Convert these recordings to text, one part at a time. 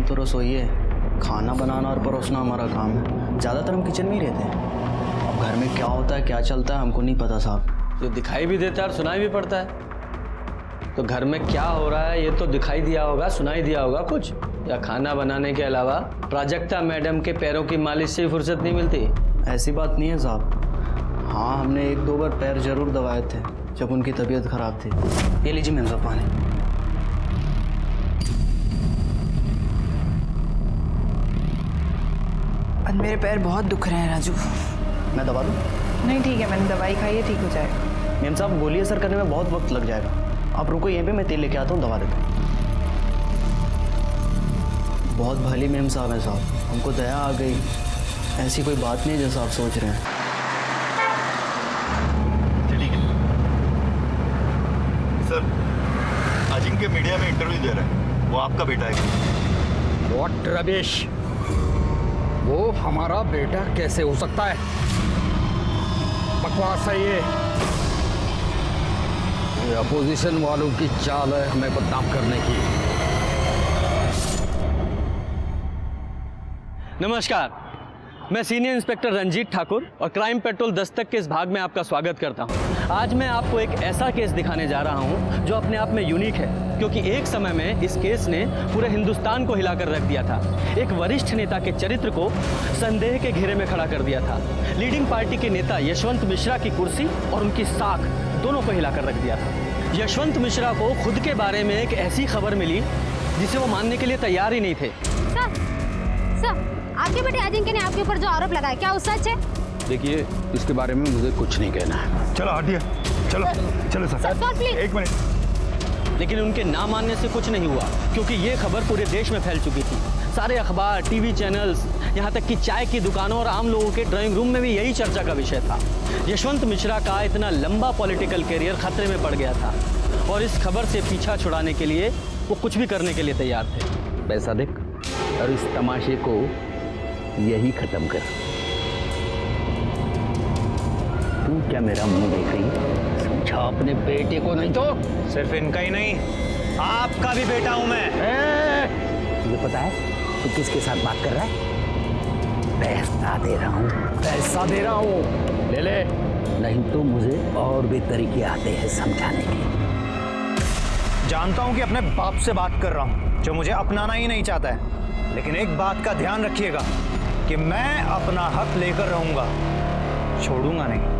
हम तो रसोई है, खाना बनाना और परोसना हमारा काम है। ज़्यादातर हम किचन में ही रहते हैं। अब घर में क्या होता है क्या चलता है हमको नहीं पता साहब। जो दिखाई भी देता है और सुनाई भी पड़ता है। तो घर में क्या हो रहा है ये तो दिखाई दिया होगा, सुनाई दिया होगा कुछ, या खाना बनाने के अलावा प्राजक्ता मैडम के पैरों की मालिश से फुर्सत नहीं मिलती? ऐसी बात नहीं है साहब। हाँ, हमने 1-2 बार पैर जरूर दबाए थे जब उनकी तबीयत खराब थी। ये लीजिए मेम साहब पानी। आज मेरे पैर बहुत दुख रहे हैं राजू। मैं दबा दूँ? नहीं ठीक है, मैंने दवाई खाई है, ठीक हो जाएगा। मेम साहब गोली असर करने में बहुत वक्त लग जाएगा, आप रुको यहीं पे, मैं तेल लेके आता हूँ, दबा देता हूँ। बहुत भली मेम साहब हैं साहब, हमको दया आ गई। ऐसी कोई बात नहीं है जैसा आप सोच रहे हैं। चलिए सर, अजिंक्य मीडिया में इंटरव्यू दे रहा है, वो आपका बेटा है। व्हाट रमेश, वो हमारा बेटा कैसे हो सकता है? बकवास है ये अपोजिशन वालों की चाल है हमें बदनाम करने की। नमस्कार, मैं सीनियर इंस्पेक्टर रंजीत ठाकुर और क्राइम पेट्रोल दस्तक के इस भाग में आपका स्वागत करता हूं। आज मैं आपको एक ऐसा केस दिखाने जा रहा हूं जो अपने आप में यूनिक है, क्योंकि एक समय में इस केस ने पूरे हिंदुस्तान को हिलाकर रख दिया था। एक वरिष्ठ नेता के चरित्र को संदेह के घेरे में खड़ा कर दिया था। लीडिंग पार्टी के नेता यशवंत मिश्रा की कुर्सी और उनकी साख दोनों को हिलाकर रख दिया था। यशवंत मिश्रा को खुद के बारे में एक ऐसी खबर मिली जिसे वो मानने के लिए तैयार ही नहीं थे। सर, आपके बेटे अजिंक्य ने आपके ऊपर जो आरोप लगाया, क्या वो सच है? देखिए, इसके बारे में मुझे कुछ नहीं कहना है। चलो हटिए, चलो चलो सर, प्लीज। एक मिनट। लेकिन उनके ना मानने से कुछ नहीं हुआ, क्योंकि ये खबर पूरे देश में फैल चुकी थी। सारे अखबार, टीवी चैनल्स, यहाँ तक कि चाय की दुकानों और आम लोगों के ड्राइंग रूम में भी यही चर्चा का विषय था। यशवंत मिश्रा का इतना लंबा पॉलिटिकल करियर खतरे में पड़ गया था और इस खबर से पीछा छुड़ाने के लिए वो कुछ भी करने के लिए तैयार थे। पैसा देख और इस तमाशे को यही खत्म कर। तू क्या मेरा मुंह देख रही है? समझा अपने बेटे को, नहीं तो सिर्फ इनका ही नहीं, आपका भी बेटा हूं मैं। तुझे पता है तू किसके साथ बात कर रहा है? पैसा दे रहा हूँ, पैसा दे रहा हूँ, ले ले, नहीं तो मुझे और भी तरीके आते हैं समझाने के। जानता हूं कि अपने बाप से बात कर रहा हूं जो मुझे अपनाना ही नहीं चाहता है, लेकिन एक बात का ध्यान रखिएगा कि मैं अपना हक लेकर रहूंगा, छोड़ूंगा नहीं।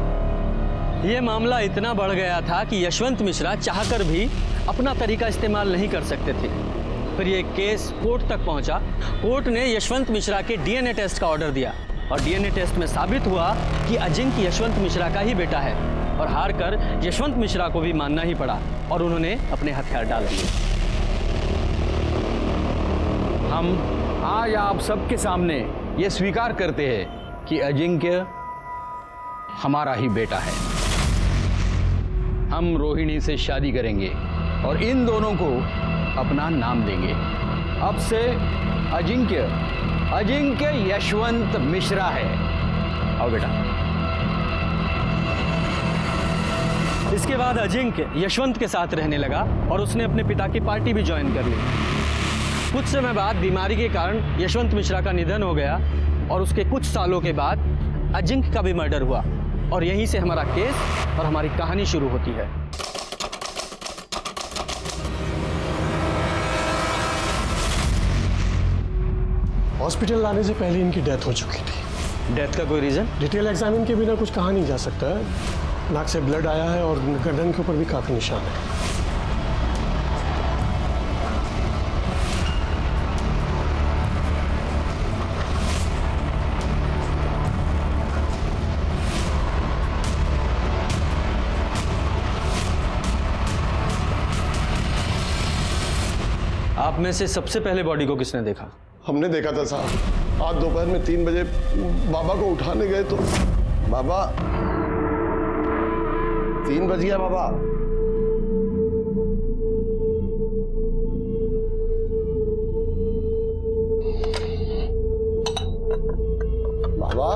ये मामला इतना बढ़ गया था कि यशवंत मिश्रा चाहकर भी अपना तरीका इस्तेमाल नहीं कर सकते थे। फिर ये केस कोर्ट तक पहुंचा। कोर्ट ने यशवंत मिश्रा के डीएनए टेस्ट का ऑर्डर दिया और डीएनए टेस्ट में साबित हुआ कि अजिंक्य यशवंत मिश्रा का ही बेटा है और हार कर यशवंत मिश्रा को भी मानना ही पड़ा और उन्होंने अपने हथियार डाल दिए। हम आज आप सबके सामने ये स्वीकार करते हैं कि अजिंक्य हमारा ही बेटा है। हम रोहिणी से शादी करेंगे और इन दोनों को अपना नाम देंगे। अब से अजिंक्य यशवंत मिश्रा है। आओ बेटा। इसके बाद अजिंक्य यशवंत के साथ रहने लगा और उसने अपने पिता की पार्टी भी ज्वाइन कर ली। कुछ समय बाद बीमारी के कारण यशवंत मिश्रा का निधन हो गया और उसके कुछ सालों के बाद अजिंक्य का भी मर्डर हुआ और यहीं से हमारा केस और हमारी कहानी शुरू होती है। हॉस्पिटल लाने से पहले इनकी डेथ हो चुकी थी। डेथ का कोई रीजन? डिटेल एग्जामिन के बिना कुछ कहा नहीं जा सकता है। नाक से ब्लड आया है और गर्दन के ऊपर भी काफी निशान है। आप में से सबसे पहले बॉडी को किसने देखा? हमने देखा था साहब, आज दोपहर में 3 बजे बाबा को उठाने गए तो बाबा 3 बज गया बाबा। बाबा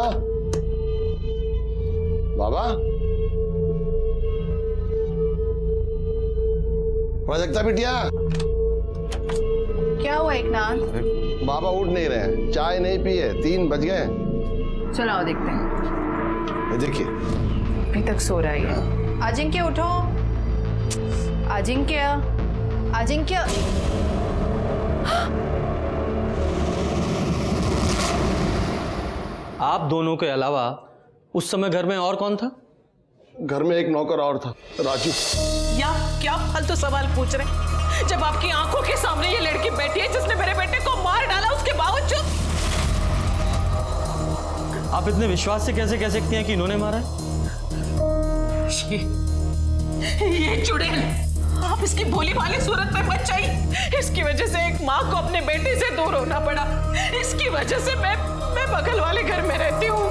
बाबा प्राजक्ता बिटिया, क्या हुआ एकनाथ? बाबा उठ नहीं रहे हैं, चाय नहीं पिए, 3 बज गए। चलो आओ देखते हैं। ये देखिए, अभी तक सो रहा है ये। अजिंक्य उठो, अजिंक्य, अजिंक्य। आप दोनों के अलावा उस समय घर में और कौन था? घर में एक नौकर और था, राजू। या क्या फालतू सवाल पूछ रहे हैं? जब आपकी आंखों के सामने ये लड़की बैठी है जिसने मेरे बेटे को मार डाला, उसके बावजूद आप इतने विश्वास से कैसे कह सकती हैं कि इन्होंने मारा है? ये चुड़ैल, आप इसकी भोली भाली सूरत पे मत जाइए। इसकी वजह से एक माँ को अपने बेटे से दूर होना पड़ा। इसकी वजह से मैं बगल वाले घर में रहती हूँ।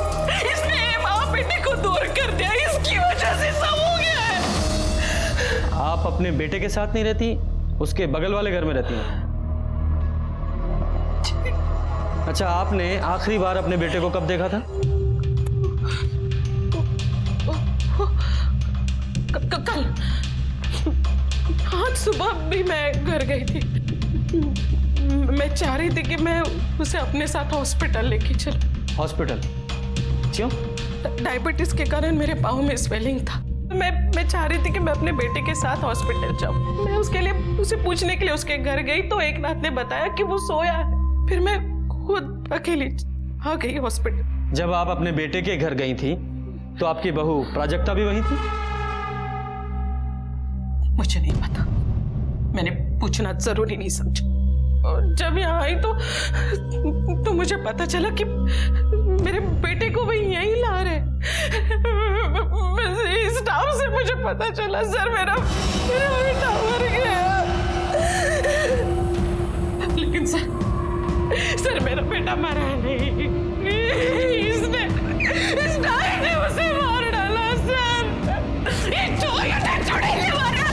इसने माँ बेटे को दूर कर दिया, इसकी वजह से सब हो गया है। आप अपने बेटे के साथ नहीं रहती, उसके बगल वाले घर में रहती हैं। अच्छा, आपने आखिरी बार अपने बेटे को कब देखा था? कल, आज सुबह भी मैं घर गई थी। मैं चाह रही थी कि मैं उसे अपने साथ हॉस्पिटल लेके चलूं। हॉस्पिटल? क्यों? डायबिटीज के कारण मेरे पाँव में स्वेलिंग था। मैं चाह रही थी कि मैं अपने बेटे के साथ हॉस्पिटल जाऊं। मैं उसके लिए उसे पूछने के लिए उसके घर गई तो एक नाथ ने बताया कि वो सोया है। फिर मैं खुद अकेली आ गई हॉस्पिटल। जब आप अपने बेटे के घर गई थी तो आपकी बहू प्राजक्ता भी वहीं थी? मुझे नहीं पता, मैंने पूछना जरूरी नहीं समझा। और जब यहाँ आई तो मुझे पता चला कि मेरे बेटे को वही यहीं ला रहे। स्टाफ से मुझे पता चला, सर मेरा बेटा मर गया। लेकिन सर मेरा बेटा मरा नहीं, इसने उसे मार डाला सर। ये चुड़ैल ने मारा।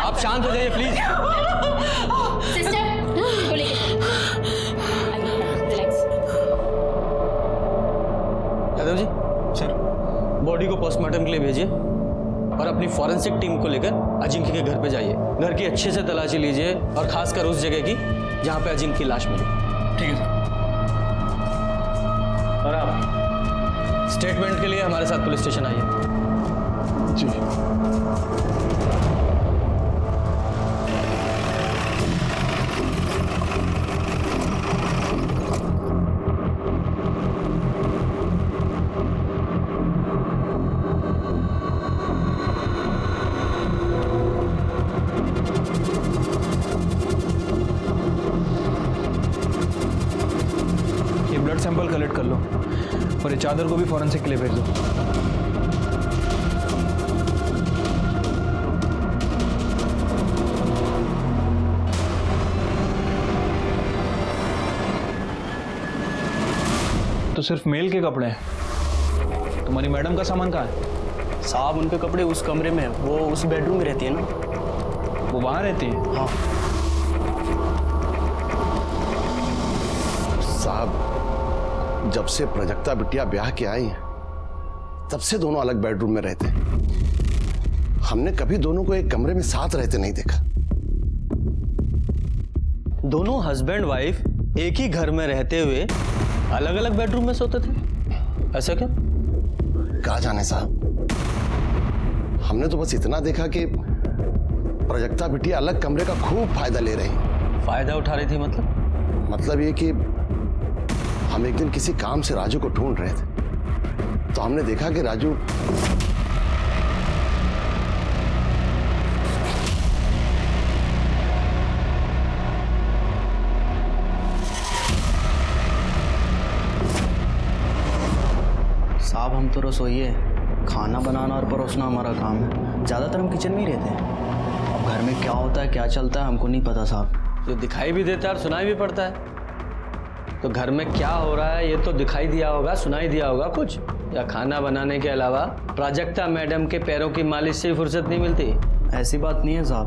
आप शांत हो जाइए please. Yadav ji, sir, body को पोस्टमार्टम के लिए भेजिए और अपनी फॉरेंसिक टीम को लेकर अजिंक्य के घर पे जाइए। घर की अच्छे से तलाशी लीजिए और खासकर उस जगह की जहां पे अजिंक्य की लाश मिली। ठीक है सर। और आप स्टेटमेंट के लिए हमारे साथ पुलिस स्टेशन आइए। जी। ब्लड सैंपल कलेक्ट कर लो और ये चादर को भी फॉरेंसिक के लिए भेज दो। तो सिर्फ मेल के कपड़े हैं, तुम्हारी मैडम का सामान कहाँ है? साहब, उनके कपड़े उस कमरे में है, वो उस बेडरूम में रहती है ना। वो वहाँ रहती है? हाँ साहब, जब से प्राजक्ता बिटिया ब्याह के आई तब से दोनों अलग बेडरूम में रहते हैं। हमने कभी दोनों को एक कमरे में साथ रहते नहीं देखा। दोनों हस्बैंड वाइफ एक ही घर में रहते हुए अलग अलग बेडरूम में सोते थे, ऐसा क्या? कहा जाने साहब, हमने तो बस इतना देखा कि प्राजक्ता बिटिया अलग कमरे का खूब फायदा ले रही। फायदा उठा रही थी मतलब ये कि हम एक दिन किसी काम से राजू को ढूंढ रहे थे तो हमने देखा कि राजू साहब, हम तो रसोई है, खाना बनाना और परोसना हमारा काम है। ज़्यादातर हम किचन में ही रहते हैं। अब घर में क्या होता है क्या चलता है हमको नहीं पता साहब। जो दिखाई भी देता है और सुनाई भी पड़ता है। तो घर में क्या हो रहा है ये तो दिखाई दिया होगा, सुनाई दिया होगा कुछ? या खाना बनाने के अलावा प्राजक्ता मैडम के पैरों की मालिश से फुर्सत नहीं मिलती? ऐसी बात नहीं है साहब।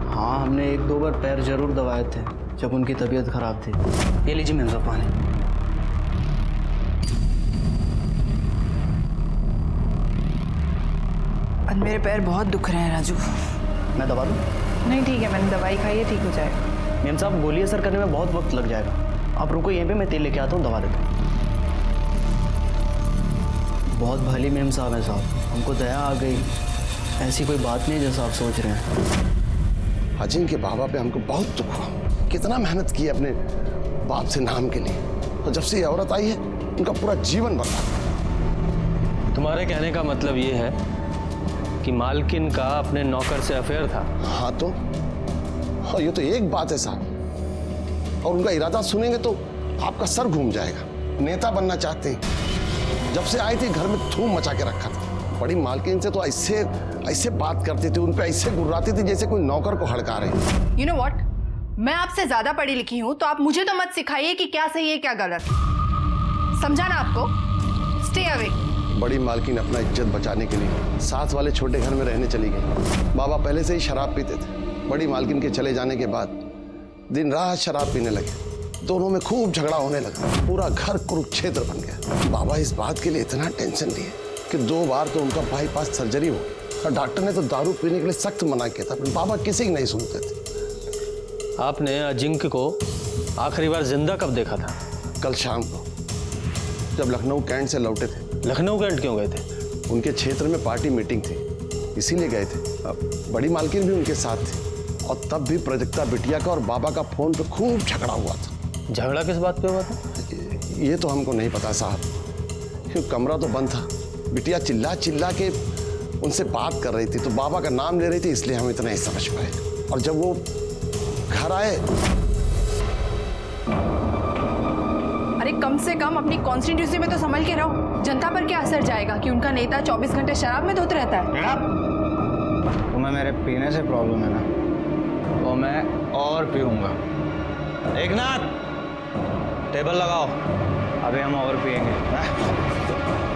हाँ, हमने 1-2 बार पैर जरूर दबाए थे जब उनकी तबीयत खराब थी। ये लीजिए मेरा पानी। मेरे पैर बहुत दुख रहे हैं राजू। मैं दबा दूँ? नहीं ठीक है, मैंने दवाई खाई है, ठीक हो जाएगा। मेम साहब गोली असर करने में बहुत वक्त लग जाएगा, आप रुको यहीं पे, मैं तेल लेके आता हूँ, दवा देता हूँ। बहुत भली मेम साहब हैं साहब, हमको दया आ गई, ऐसी कोई बात नहीं है जैसा आप सोच रहे हैं। अजिंक्य के बाबा पे हमको बहुत दुख हुआ, कितना मेहनत की अपने बाप से नाम के लिए, तो जब से ये औरत आई है उनका पूरा जीवन बर्बाद। तुम्हारे कहने का मतलब ये है कि मालकिन का अपने नौकर से अफेयर था? हाँ तो, हाँ ये तो एक बात है साहब, और उनका इरादा सुनेंगे तो आपका सर घूम जाएगा। नेता बनना चाहते हैं, जब से आई थी घर में धूम मचा के रखा था। बड़ी मालकिन से तो ऐसे बात करते थे, उन पे ऐसे गुर्राती थी जैसे कोई नौकर को हड़का रहे। यू नो व्हाट, मैं आपसे ज्यादा पढ़ी लिखी हूँ, तो आप मुझे तो मत सिखाइए कि क्या सही है क्या गलत। समझा ना आपको? Stay away. बड़ी मालकिन अपना इज्जत बचाने के लिए साथ वाले छोटे घर में रहने चली गई। बाबा पहले से ही शराब पीते थे, बड़ी मालकिन के चले जाने के बाद दिन रात शराब पीने लगे, दोनों में खूब झगड़ा होने लगा, पूरा घर कुरुक्षेत्र बन गया। बाबा इस बात के लिए इतना टेंशन लिए कि 2 बार तो उनका बाईपास सर्जरी हो गई, और डॉक्टर ने तो दारू पीने के लिए सख्त मना किया था, पर बाबा किसी की नहीं सुनते थे। आपने अजिंक्य को आखिरी बार जिंदा कब देखा था? कल शाम को, जब लखनऊ कैंट से लौटे थे। लखनऊ कैंट क्यों गए थे? उनके क्षेत्र में पार्टी मीटिंग थी, इसीलिए गए थे। बड़ी मालकिन भी उनके साथ थी, और तब भी प्राजक्ता बिटिया का और बाबा का फोन पे खूब झगड़ा हुआ था। झगड़ा किस बात पे हुआ था? ये तो हमको नहीं पता साहब, क्यों कमरा तो बंद था। बिटिया चिल्ला चिल्ला के उनसे बात कर रही थी, तो बाबा का नाम ले रही थी, इसलिए हम इतना ही समझ पाए। और जब वो घर आए, अरे कम से कम अपनी कॉन्स्टिट्यूंसी में तो संभल के रहो। जनता पर क्या असर जाएगा कि उनका नेता 24 घंटे शराब में धुत रहता है? तुम्हें मेरे पीने से प्रॉब्लम है ना, तो मैं और पीऊंगा। एकनाथ, टेबल लगाओ, अभी हम और पिएंगे।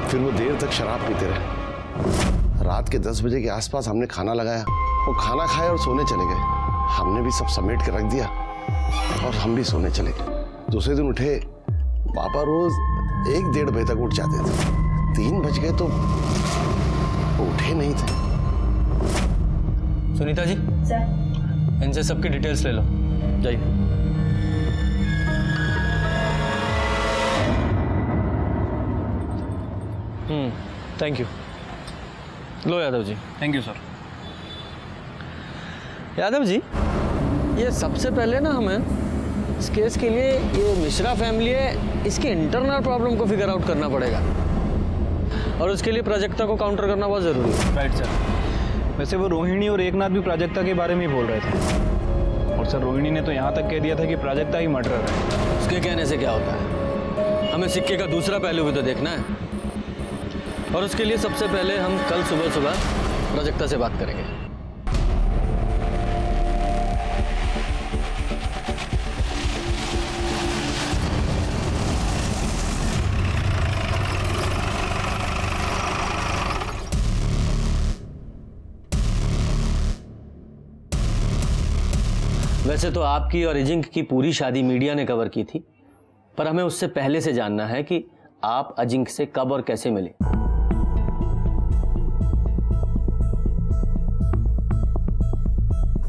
फिर वो देर तक शराब पीते रहे। रात के 10 बजे के आसपास हमने खाना लगाया, वो खाना खाए और सोने चले गए। हमने भी सब समेट के रख दिया और हम भी सोने चले गए। दूसरे दिन उठे, पापा रोज 1-1:30 बजे तक उठ जाते थे। 3 बज गए तो उठे नहीं थे। सुनीता जी, सर, इनसे सबकी डिटेल्स ले लो, जाइए। Thank you. लो Yadav ji. Thank you sir. Yadav ji, ये सबसे पहले ना हमें इस केस के लिए ये मिश्रा फैमिली है, इसके इंटरनल प्रॉब्लम को फिगर आउट करना पड़ेगा, और उसके लिए प्राजक्ता को काउंटर करना बहुत ज़रूरी है। Right sir. वैसे वो रोहिणी और एकनाथ भी प्राजक्ता के बारे में ही बोल रहे थे, और सर रोहिणी ने तो यहाँ तक कह दिया था कि प्राजक्ता ही मर्डरर है। उसके कहने से क्या होता है, हमें सिक्के का दूसरा पहलू भी तो देखना है, और उसके लिए सबसे पहले हम कल सुबह प्राजक्ता से बात करेंगे। वैसे तो आपकी और अजिंक्य की पूरी शादी मीडिया ने कवर की थी, पर हमें उससे पहले से जानना है कि आप अजिंक्य से कब और कैसे मिले।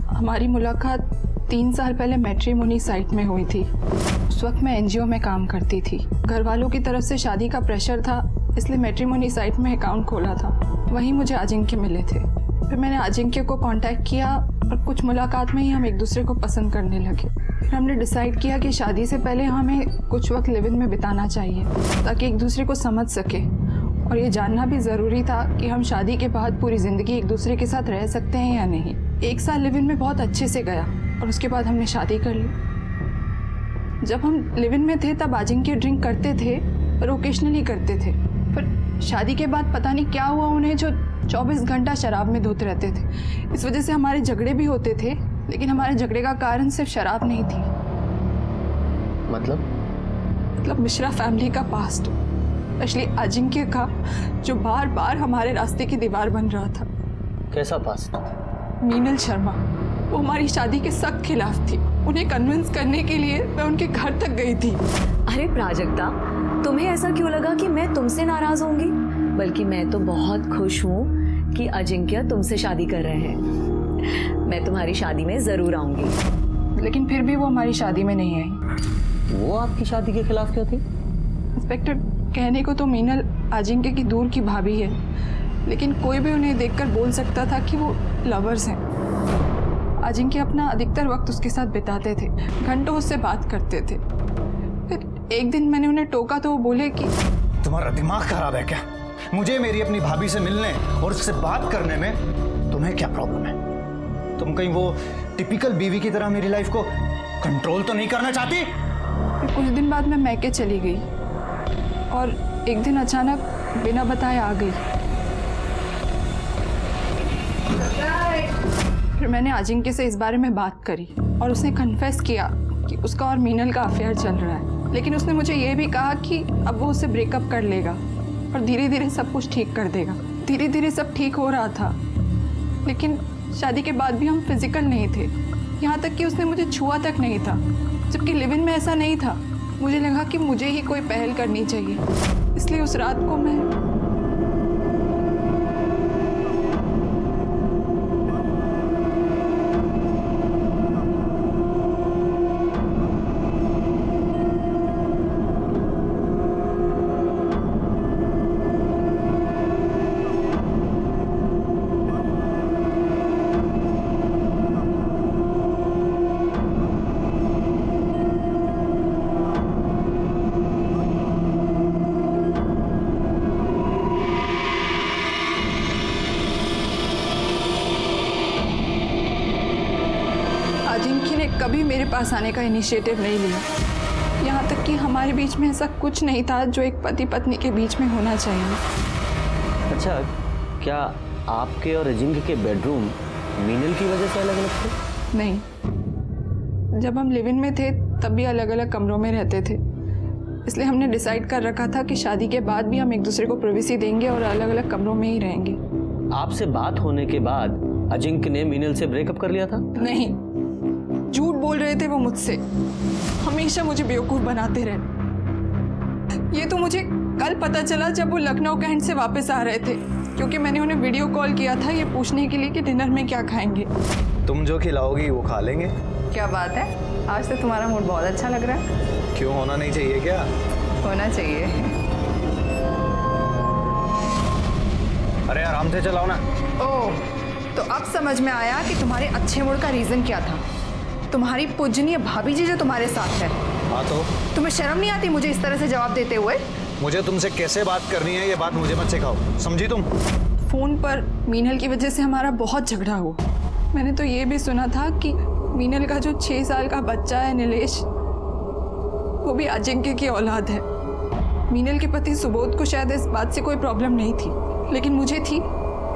हमारी मुलाकात 3 साल पहले मैट्रिमोनी साइट में हुई थी। उस वक्त मैं एनजीओ में काम करती थी। घर वालों की तरफ से शादी का प्रेशर था, इसलिए मैट्रिमोनी साइट में अकाउंट खोला था। वहीं मुझे अजिंक्य मिले थे। फिर मैंने अजिंक्य को कांटेक्ट किया और कुछ मुलाकात में ही हम एक दूसरे को पसंद करने लगे। फिर हमने डिसाइड किया कि शादी से पहले हमें कुछ वक्त लिव इन में बिताना चाहिए, ताकि एक दूसरे को समझ सके, और ये जानना भी ज़रूरी था कि हम शादी के बाद पूरी ज़िंदगी एक दूसरे के साथ रह सकते हैं या नहीं। 1 साल लिव इन में बहुत अच्छे से गया, और उसके बाद हमने शादी कर ली। जब हम लिव इन में थे तब अजिंक्य ड्रिंक करते थे, पर ओकेशनली करते थे। पर शादी के बाद पता नहीं क्या हुआ उन्हें, जो 24 घंटा शराब में धुत रहते थे। इस वजह से हमारे झगड़े भी होते थे, लेकिन हमारे झगड़े का कारण सिर्फ शराब नहीं थी। मतलब मिश्रा फैमिली का पास्ट, स्पेशली अजिंक्य का, जो बार बार हमारे रास्ते की दीवार बन रहा था। कैसा पास्ट? मीनल शर्मा, वो हमारी शादी के सख्त खिलाफ थी। उन्हें कन्विंस करने के लिए मैं उनके घर तक गई थी। अरे प्राजक्ता, तुम्हें ऐसा क्यों लगा कि मैं तुमसे नाराज होंगी? बल्कि मैं तो बहुत खुश हूँ कि अजिंक्य तुमसे शादी कर रहे हैं। मैं तुम्हारी शादी में जरूर आऊंगी। लेकिन फिर भी वो हमारी शादी में नहीं आई। वो आपकी शादी के खिलाफ क्यों थी? इंस्पेक्टर, कहने को तो मीनल अजिंक्य की दूर की भाभी है, लेकिन कोई भी उन्हें देखकर बोल सकता था कि वो लवर्स हैं। अजिंक्य अपना अधिकतर वक्त उसके साथ बिताते थे, घंटों उससे बात करते थे। फिर एक दिन मैंने उन्हें टोका तो वो बोले कि तुम्हारा दिमाग खराब है क्या? मुझे मेरी अपनी भाभी से मिलने और उससे बात करने में तुम्हें क्या प्रॉब्लम है? तुम कहीं वो टिपिकल बीवी की तरह मेरी लाइफ को कंट्रोल तो नहीं करना चाहती? फिर कुछ दिन बाद मैं मैके चली गई और एक दिन अचानक बिना बताए आ गई। फिर मैंने अजिंक्य से इस बारे में बात करी और उसने कन्फेस किया कि उसका और मीनल का अफेयर चल रहा है। लेकिन उसने मुझे ये भी कहा कि अब वो उससे ब्रेकअप कर लेगा और धीरे धीरे सब कुछ ठीक कर देगा। धीरे धीरे सब ठीक हो रहा था, लेकिन शादी के बाद भी हम फिजिकल नहीं थे, यहाँ तक कि उसने मुझे छुआ तक नहीं था, जबकि लिव इन में ऐसा नहीं था। मुझे लगा कि मुझे ही कोई पहल करनी चाहिए, इसलिए उस रात को मैं अजिंक्य ने कभी मेरे पास आने का इनिशिएटिव नहीं लिया, यहाँ तक कि हमारे बीच में ऐसा कुछ नहीं था जो एक पति पत्नी के बीच में होना चाहिए। अच्छा, क्या आपके और अजिंक्य के बेडरूम मीनल की वजह से अलग अलग थे? नहीं, जब हम लिव इन में थे तब भी अलग अलग कमरों में रहते थे, इसलिए हमने डिसाइड कर रखा था कि शादी के बाद भी हम एक दूसरे को प्राइवेसी देंगे और अलग अलग कमरों में ही रहेंगे। आपसे बात होने के बाद अजिंक्य ने मीनल से ब्रेकअप कर लिया था? नहीं, झूठ बोल रहे थे वो मुझसे, हमेशा मुझे बेवकूफ बनाते रहे। ये तो मुझे कल पता चला जब वो लखनऊ कैंट से वापस आ रहे थे, क्योंकि मैंने उन्हें वीडियो कॉल किया था ये पूछने के लिए कि डिनर में क्या खाएंगे। तुम जो खिलाओगी वो खा लेंगे। क्या बात है, आज तो तुम्हारा मूड बहुत अच्छा लग रहा है। क्यों, होना नहीं चाहिए क्या? होना चाहिए। अरे आराम से चलाओ ना। ओह, तो अब समझ में आया कि तुम्हारे अच्छे मूड का रीजन क्या था। तुम्हारी पूजनीय भाभी जी जो तुम्हारे साथ है। हाँ तो तुम्हें शर्म नहीं आती मुझे इस तरह से जवाब देते हुए? मुझे तुमसे कैसे बात करनी है ये बात मुझे मत सिखाओ, समझी तुम? फोन पर मीनल की वजह से हमारा बहुत झगड़ा हुआ। मैंने तो ये भी सुना था कि मीनल का जो 6 साल का बच्चा है नीलेश, वो भी अजिंक्य की औलाद है। मीनल के पति सुबोध को शायद इस बात से कोई प्रॉब्लम नहीं थी, लेकिन मुझे थी।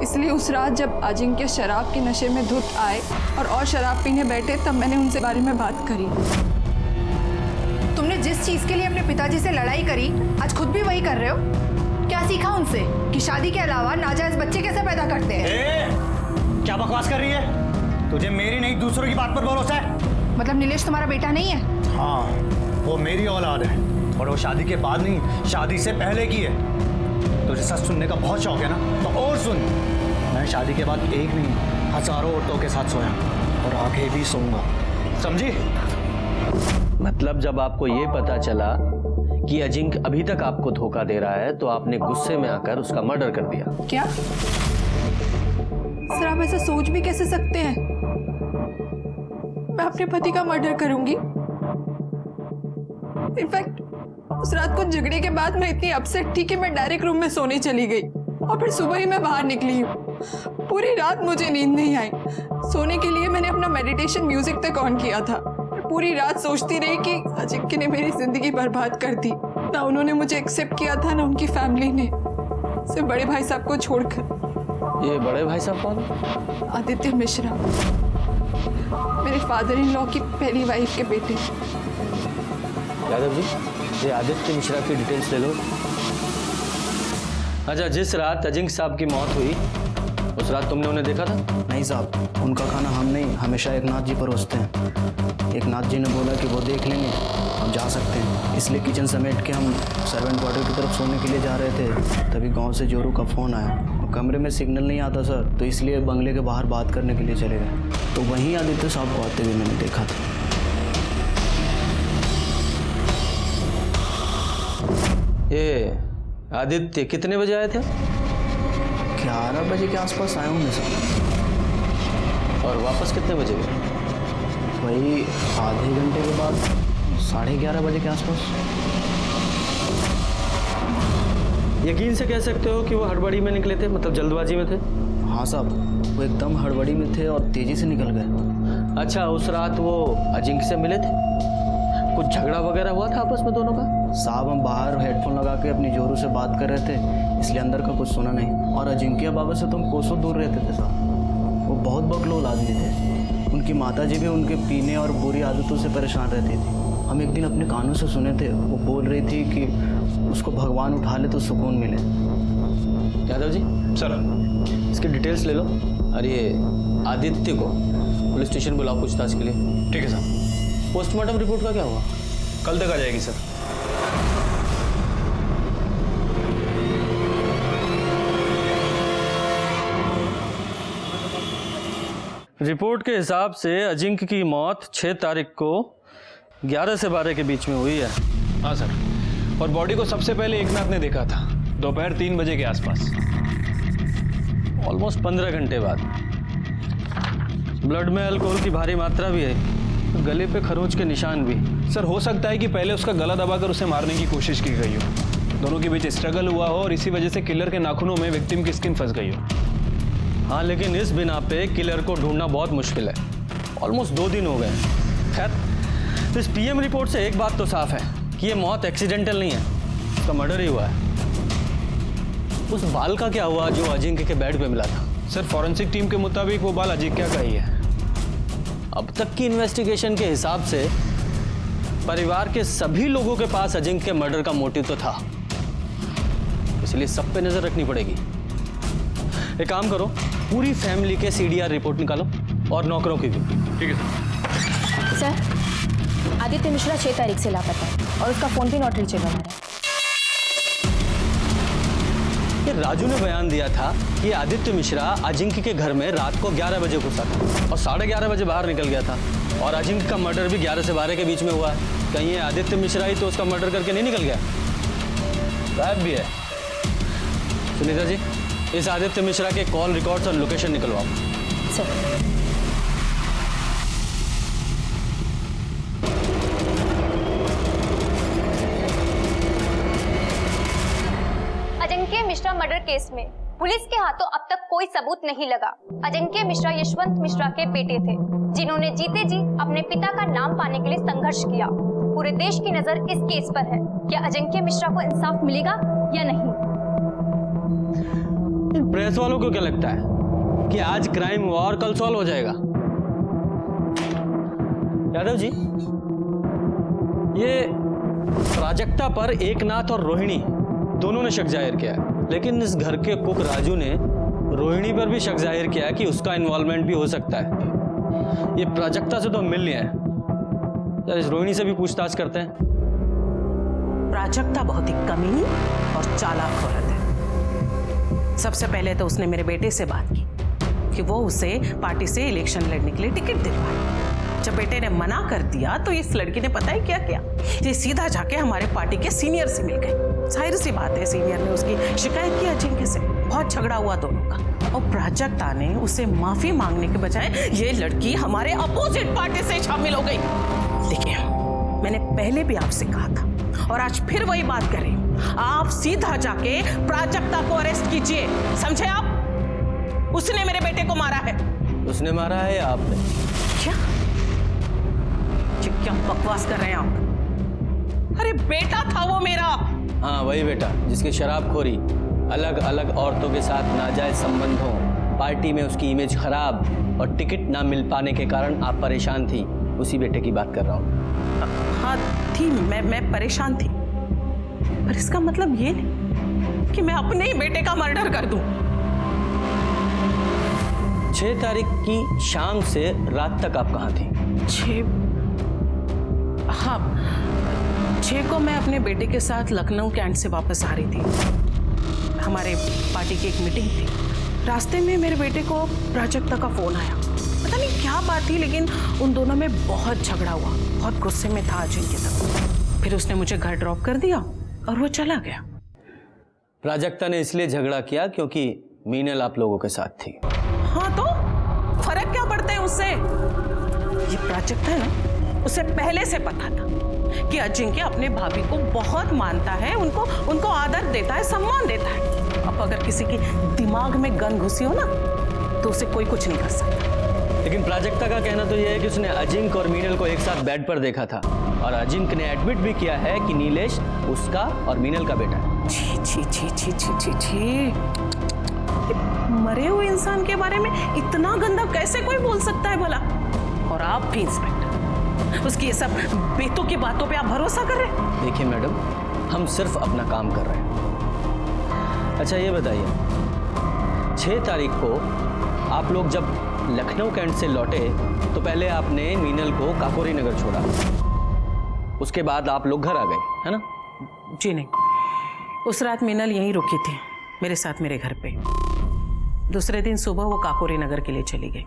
इसलिए उस रात जब अजिंक्य शराब के नशे में धुत आए और शराब पीने बैठे, तब मैंने उनसे बारे में बात करी। तुमने जिस चीज के लिए अपने पिताजी से लड़ाई करी, आज खुद भी वही कर रहे हो। क्या सीखा उनसे कि शादी के अलावा नाजायज बच्चे कैसे पैदा करते हैं? क्या बकवास कर रही है? तुझे मेरी नहीं दूसरों की बात पर भरोसा है? मतलब नीलेश तुम्हारा बेटा नहीं है? हाँ, वो मेरी औलाद है और वो शादी के बाद नहीं, शादी से पहले की है। तुझे सच सुनने का बहुत शौक है ना, तो और सुन। मैं शादी के बाद एक नहीं, हजारों औरतों के साथ सोया और आगे भी सोऊंगा, समझी? मतलब जब आपको ये पता चला कि अजिंक्य अभी तक आपको धोखा दे रहा है, तो आपने गुस्से में आकर उसका मर्डर कर दिया? क्या सर, आप ऐसा सोच भी कैसे सकते हैं? मैं अपने पति का मर्डर करूंगी? इनफैक्ट उस रात को झगड़े के बाद मैं इतनी अपसेट थी कि मैं डायरेक्ट रूम में सोने चली गई और फिर सुबह ही मैं बाहर निकली हूँ। पूरी रात मुझे नींद नहीं आई। सोने के लिए मैंने अपना मेडिटेशन म्यूजिक तक ऑन किया था। पूरी रात सोचती रही कि अजिंक्य ने मेरी जिंदगी बर्बाद कर दी। ना उन्होंने मुझे एक्सेप्ट किया था, ना उनकी फैमिली ने, सिर्फ बड़े भाई साहब को छोड़कर। ये बड़े भाई साहब कौन? आदित्य मिश्रा, मेरे फादर इन लॉ की पहली वाइफ के बेटे। यादव जी, ये आदित्य मिश्रा की डिटेल्स ले लो। अच्छा, जिस रात अजिंक्य साहब की मौत हुई, उस रात तुमने उन्हें देखा था? नहीं साहब, उनका खाना हम नहीं, हमेशा एकनाथ जी परोसते हैं। एकनाथ जी ने बोला कि वो देख लेंगे, हम जा सकते हैं। इसलिए किचन समेट के हम सर्वेंट क्वार्टर की तरफ सोने के लिए जा रहे थे, तभी गांव से जोरू का फ़ोन आया। कमरे में सिग्नल नहीं आता सर, तो इसलिए बंगले के बाहर बात करने के लिए चले गए, तो वहीं आदित्य साहब को आते हुए मैंने देखा था। ये आदित्य कितने बजे आए थे? 11 बजे के आसपास आया हूँ मैं सर। और वापस कितने बजे गए? वही आधे घंटे के बाद 11:30 बजे के आसपास। यकीन से कह सकते हो कि वो हड़बड़ी में निकले थे, मतलब जल्दबाजी में थे? हाँ साहब, वो एकदम हड़बड़ी में थे और तेज़ी से निकल गए। अच्छा, उस रात वो अजिंक्य से मिले थे? कुछ झगड़ा वगैरह हुआ था आपस में दोनों का? साहब हम बाहर हेडफोन लगा के अपनी जोरों से बात कर रहे थे, इसलिए अंदर का कुछ सुना नहीं। और अजिंक्य बाबा से तो हम कोसों दूर रहते थे साहब। वो बहुत बकलोल आदमी थे। उनकी माताजी भी उनके पीने और बुरी आदतों से परेशान रहती थी। हम एक दिन अपने कानों से सुने थे, वो बोल रही थी कि उसको भगवान उठा ले तो सुकून मिले। यादव जी सर, इसकी डिटेल्स ले लो। और ये आदित्य को पुलिस स्टेशन बुलाओ पूछताछ के लिए। ठीक है सर। पोस्टमार्टम रिपोर्ट का क्या हुआ? कल तक आ जाएगी सर। रिपोर्ट के हिसाब से अजिंक्य की मौत 6 तारीख को 11 से 12 के बीच में हुई है। हाँ सर, और बॉडी को सबसे पहले एकनाथ ने देखा था दोपहर 3 बजे के आसपास। ऑलमोस्ट 15 घंटे बाद। ब्लड में अल्कोहल की भारी मात्रा भी है, गले पे खरोंच के निशान भी। सर, हो सकता है कि पहले उसका गला दबाकर उसे मारने की कोशिश की गई हो, दोनों के बीच स्ट्रगल हुआ हो और इसी वजह से किलर के नाखूनों में विक्टिम की स्किन फंस गई हो। हाँ, लेकिन इस बिना पे किलर को ढूंढना बहुत मुश्किल है। ऑलमोस्ट 2 दिन हो गए। खैर, इस पीएम रिपोर्ट से एक बात तो साफ है कि ये मौत एक्सीडेंटल नहीं है, इसका मर्डर ही हुआ है। उस बाल का क्या हुआ जो अजिंक्य के बेड पे मिला था? सर, फॉरेंसिक टीम के मुताबिक वो बाल अजिंक्य का ही है। अब तक की इन्वेस्टिगेशन के हिसाब से परिवार के सभी लोगों के पास अजिंक्य के मर्डर का मोटिव तो था, इसलिए सब पे नजर रखनी पड़ेगी। एक काम करो, पूरी फैमिली के सीडीआर रिपोर्ट निकालो और नौकरों की भी। ठीक है सर। सर, आदित्य मिश्रा 6 तारीख से लापता है और उसका फोन भी नॉट रीचेबल है। ये राजू ने बयान दिया था कि आदित्य मिश्रा अजिंक्य के घर में रात को 11 बजे घुसा था और 11:30 बजे बाहर निकल गया था। और अजिंक्य का मर्डर भी 11 से 12 के बीच में हुआ है। कहीं ये आदित्य मिश्रा ही तो उसका मर्डर करके नहीं निकल गया? गायब भी है। सुनीता जी, इस आदित्य मिश्रा के कॉल रिकॉर्ड्स और लोकेशन निकलवाओ। Sir, Ajinkya Mishra murder case में पुलिस के हाथों अब तक कोई सबूत नहीं लगा। अजिंक्य मिश्रा यशवंत मिश्रा के बेटे थे, जिन्होंने जीते जी अपने पिता का नाम पाने के लिए संघर्ष किया। पूरे देश की नजर इस केस पर है। क्या अजिंक्य मिश्रा को इंसाफ मिलेगा या नहीं? प्रेस वालों को क्या लगता है कि आज क्राइम हुआ और कल सॉल्व हो जाएगा? यादव जी, ये प्राजक्ता पर एकनाथ और रोहिणी दोनों ने शक जाहिर किया है, लेकिन इस घर के कुक राजू ने रोहिणी पर भी शक जाहिर किया है कि उसका इन्वॉल्वमेंट भी हो सकता है। ये प्राजक्ता से तो हम मिल लिए हैं, यार इस रोहिणी से भी पूछताछ करते हैं। प्राजक्ता बहुत ही कमीनी और चालाक औरत है। सबसे पहले तो उसने मेरे बेटे से बात की कि वो उसे पार्टी से इलेक्शन लड़ने के लिए टिकट दिलवाए। जब बेटे ने मना कर दिया तो इस लड़की ने पता है क्या किया, ये सीधा जाके हमारे पार्टी के सीनियर से मिल गई। जाहिर सी बात है, सीनियर ने उसकी शिकायत की अजिंक्य से। बहुत झगड़ा हुआ दोनों का और प्राजक्ता ने उसे माफी मांगने के बजाय ये लड़की हमारे अपोजिट पार्टी से शामिल हो गई। देखिए, मैंने पहले भी आपसे कहा था और आज फिर वही बात कर रही हूं, आप सीधा जाके प्राजक्ता को अरेस्ट कीजिए, समझे आप? उसने मेरे बेटे को मारा है। उसने मारा है या आपने? क्या क्या बकवास कर रहे हैं आप? अरे बेटा था वो मेरा। हाँ, वही बेटा जिसकी शराबखोरी, अलग अलग औरतों के साथ नाजायज संबंधों, पार्टी में उसकी इमेज खराब और टिकट ना मिल पाने के कारण आप परेशान थी, उसी बेटे की बात कर रहा हूँ। हाँ थी, मैं परेशान थी, पर इसका मतलब ये नहीं कि मैं अपने ही बेटे का मर्डर कर दूं। 6 तारीख की शाम से रात तक आप कहाँ थी? 6 को मैं अपने बेटे के साथ लखनऊ कैंट से वापस आ रही थी। हमारे पार्टी की एक मीटिंग थी। रास्ते में मेरे बेटे को प्राजक्ता का फोन आया। पता नहीं क्या बात थी, लेकिन उन दोनों में बहुत झगड़ा हुआ। बहुत गुस्से में था अजिंक्य तक। फिर उसने मुझे घर ड्रॉप कर दिया और वो चला गया। प्राजक्ता ने इसलिए झगड़ा किया क्योंकि मीनल आप लोगों के साथ थी। हाँ तो फर्क क्या पड़ता है उससे? ये प्राजक्ता है ना, उसे पहले से पता था कि अजिंक्य अपने भाभी को बहुत मानता है, उनको आदर देता है, सम्मान देता है। अब अगर किसी की दिमाग में गन घुसी हो ना तो उसे कोई कुछ नहीं कर सकता। लेकिन प्राजक्ता का कहना तो यह है कि उसने अजिंक्य और मीनल को एक साथ बेड पर देखा था और अजिंक्य ने एडमिट भी किया है कि नीलेश उसका और मीनल का बेटा है। छी छी छी छी छी छी छी, मरे हुए इंसान के बारे में इतना गंदा कैसे कोई बोल सकता है भला? और आप भी इंस्पेक्टर, उसकी ये सब बेतों की बातों पे आप भरोसा कर रहे हैं? देखिए मैडम, हम सिर्फ अपना काम कर रहे हैं। अच्छा ये बताइए, 6 तारीख को आप लोग जब लखनऊ कैंट से लौटे तो पहले आपने मीनल को काकोरी नगर छोड़ा, उसके बाद आप लोग घर आ गए, है ना? जी नहीं, उस रात मीनल यहीं रुकी थी मेरे साथ मेरे घर पे। दूसरे दिन सुबह वो काकोरी नगर के लिए चली गई।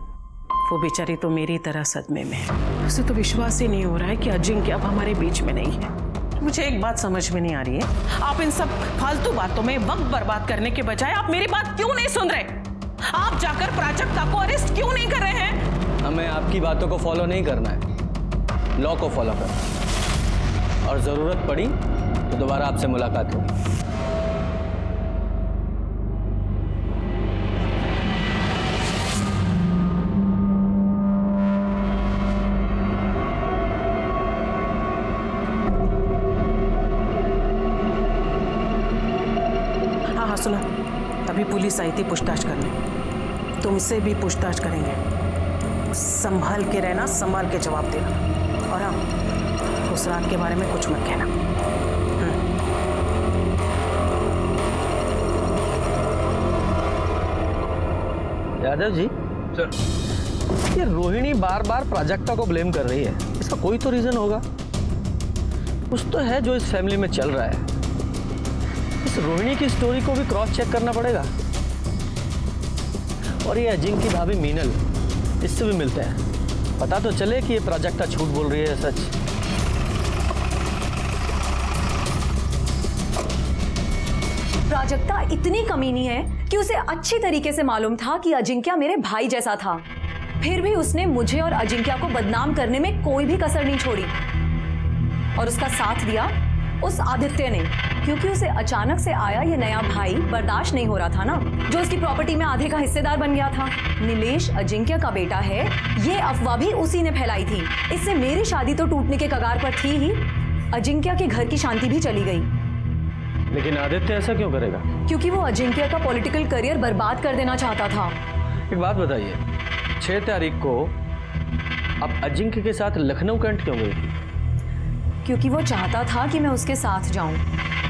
वो बेचारी तो मेरी तरह सदमे में है। उसे तो विश्वास ही नहीं हो रहा है कि अजिंक्य अब हमारे बीच में नहीं है। मुझे एक बात समझ में नहीं आ रही है, आप इन सब फालतू बातों में वक्त बर्बाद करने के बजाय आप मेरी बात क्यों नहीं सुन रहे? आप जाकर प्राजक्ता को अरेस्ट क्यों नहीं कर रहे हैं? हमें आपकी बातों को फॉलो नहीं करना है, लॉ को फॉलो करना है। और जरूरत पड़ी तो दोबारा आपसे मुलाकात होगी। हाँ सुनो, अभी पुलिस आई थी पूछताछ करने, तुमसे भी पूछताछ करेंगे। संभाल के रहना, संभाल के जवाब देना। और हाँ, उस रात के बारे में कुछ मत कहना। यादव जी सर, ये रोहिणी बार बार प्राजक्ता को ब्लेम कर रही है, इसका कोई तो रीजन होगा। कुछ तो है जो इस फैमिली में चल रहा है। इस रोहिणी की स्टोरी को भी क्रॉस चेक करना पड़ेगा। और ये अजिंक्य की भाभी मीनल, इससे भी मिलते हैं, पता तो चले कि ये प्राजक्ता झूठ बोल रही है सच। प्राजक्ता इतनी कमीनी है कि उसे अच्छी तरीके से मालूम था कि अजिंक्य मेरे भाई जैसा था, फिर भी उसने मुझे और अजिंक्य को बदनाम करने में कोई भी कसर नहीं छोड़ी। और उसका साथ दिया उस आदित्य ने, क्योंकि उसे अचानक से आया ये नया भाई बर्दाश्त नहीं हो रहा था ना, जो उसकी प्रॉपर्टी में आधे का हिस्सेदार बन गया था। नीलेश अजिंक्य का बेटा है, ये अफवाह भी उसी ने फैलाई थी। इससे मेरी शादी तो टूटने के कगार पर थी ही, अजिंक्य के घर की शांति भी चली गई। लेकिन आदित्य ऐसा क्यों करेगा? क्योंकि वो अजिंक्य का पॉलिटिकल करियर बर्बाद कर देना चाहता था। एक बात बताइए, 6 तारीख को आप अजिंक्य के साथ लखनऊ कैंट क्यों गई थी? क्योंकि वो चाहता था कि मैं उसके साथ जाऊं।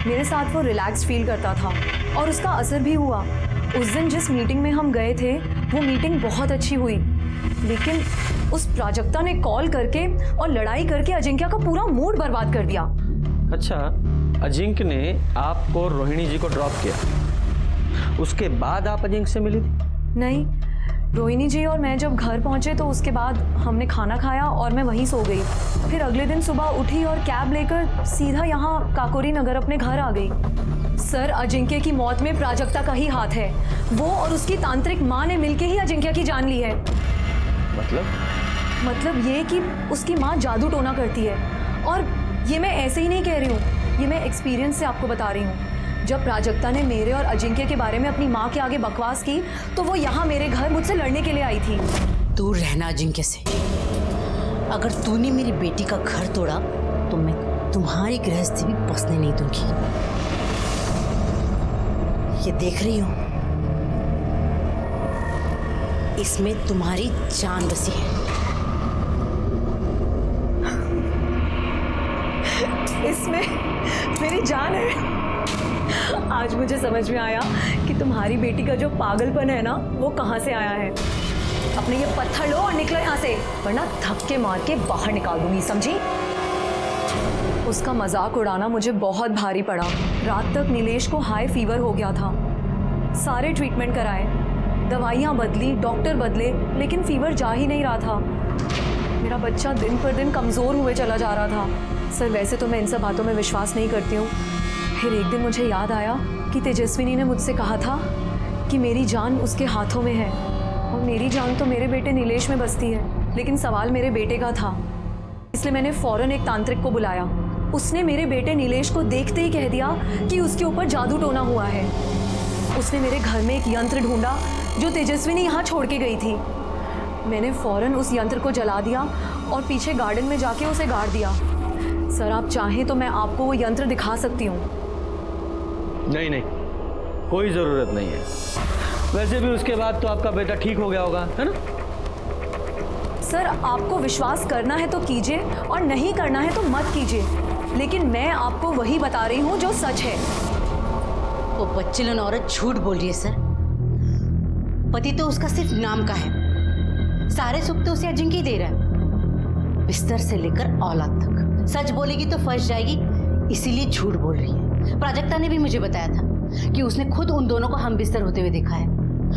मेरे साथ वो रिलैक्स फील करता था और उसका असर भी हुआ। उस दिन जिस मीटिंग में हम गए थे वो मीटिंग बहुत अच्छी हुई, लेकिन उस प्राजक्ता ने कॉल करके और लड़ाई करके अजिंक्य का पूरा मूड बर्बाद कर दिया। अच्छा, अजिंक्य ने आपको रोहिणी जी को ड्रॉप किया, उसके बाद आप अजिंक्य से मिली थी? नहीं, रोहिणी जी और मैं जब घर पहुंचे तो उसके बाद हमने खाना खाया और मैं वहीं सो गई। फिर अगले दिन सुबह उठी और कैब लेकर सीधा यहाँ काकोरी नगर अपने घर आ गई। सर, अजिंक्य की मौत में प्राजक्ता का ही हाथ है। वो और उसकी तांत्रिक माँ ने मिलके ही अजिंक्य की जान ली है। मतलब ये कि उसकी माँ जादू टोना करती है। और ये मैं ऐसे ही नहीं कह रही हूँ, ये मैं एक्सपीरियंस से आपको बता रही हूँ। जब प्राजक्ता ने मेरे और अजिंक्य के बारे में अपनी माँ के आगे बकवास की तो वो यहाँ मेरे घर मुझसे लड़ने के लिए आई थी। दूर रहना अजिंक्य से। अगर तूने मेरी बेटी का घर तोड़ा तो मैं तुम्हारी गृहस्थी भी बसने नहीं दूंगी। ये देख रही हूं, इसमें तुम्हारी जान बसी है। इसमें मेरी जान है। आज मुझे समझ में आया कि तुम्हारी बेटी का जो पागलपन है ना, वो कहाँ से आया है। अपने ये पत्थर लो और निकलो यहाँ से, वरना धक्के मार के बाहर निकाल दूंगी, समझी? उसका मजाक उड़ाना मुझे बहुत भारी पड़ा। रात तक नीलेश को हाई फीवर हो गया था। सारे ट्रीटमेंट कराए, दवाइयाँ बदली, डॉक्टर बदले, लेकिन फीवर जा ही नहीं रहा था। मेरा बच्चा दिन पर दिन कमज़ोर हुए चला जा रहा था। सर, वैसे तो मैं इन सब बातों में विश्वास नहीं करती हूँ, फिर एक दिन मुझे याद आया कि तेजस्विनी ने मुझसे कहा था कि मेरी जान उसके हाथों में है, और मेरी जान तो मेरे बेटे नीलेश में बसती है, लेकिन सवाल मेरे बेटे का था। इसलिए मैंने फौरन एक तांत्रिक को बुलाया। उसने मेरे बेटे नीलेश को देखते ही कह दिया कि उसके ऊपर जादू टोना हुआ है। उसने मेरे घर में एक यंत्र ढूंढा जो तेजस्विनी यहाँ छोड़ के गई थी। मैंने फौरन उस यंत्र को जला दिया और पीछे गार्डन में जाके उसे गाड़ दिया। सर, आप चाहें तो मैं आपको वो यंत्र दिखा सकती हूँ। नहीं नहीं, कोई ज़रूरत नहीं है। वैसे भी उसके बाद तो आपका बेटा ठीक हो गया होगा, है ना? सर, आपको विश्वास करना है तो कीजिए और नहीं करना है तो मत कीजिए, लेकिन मैं आपको वही बता रही हूँ जो सच है। वो बच्चेलन औरत झूठ बोल रही है सर। पति तो उसका सिर्फ नाम का है, सारे सुख तो उसे अजिंक्य ही दे रहा है, बिस्तर से लेकर औलाद तक। सच बोलेगी तो फंस जाएगी, इसीलिए झूठ बोल रही है। प्राजक्ता ने भी मुझे बताया था कि उसने खुद उन दोनों को हम बिस्तर होते हुए देखा है,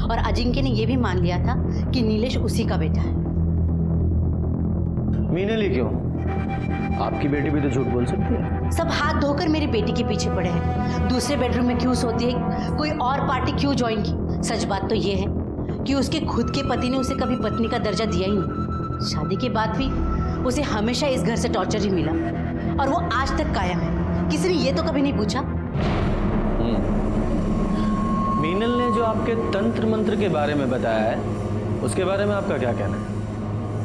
और अजिंक्य ने यह भी मान लिया था कि नीलेश उसी का बेटा है। मीनली क्यों? आपकी बेटी भी तो झूठ बोल सकती है। सब हाथ धोकर मेरी बेटी के पीछे पड़े हैं। दूसरे बेडरूम में क्यों सोती है, कोई और पार्टी क्यों ज्वाइन की? सच बात तो ये है कि उसके खुद के पति ने उसे कभी पत्नी का दर्जा दिया ही नहीं। शादी के बाद भी उसे हमेशा इस घर से टॉर्चर ही मिला, और वो आज तक कायम है। किसी ने ये तो कभी नहीं पूछा। मीनल ने जो आपके तंत्र मंत्र के बारे में बताया है, उसके बारे में आपका क्या कहना है?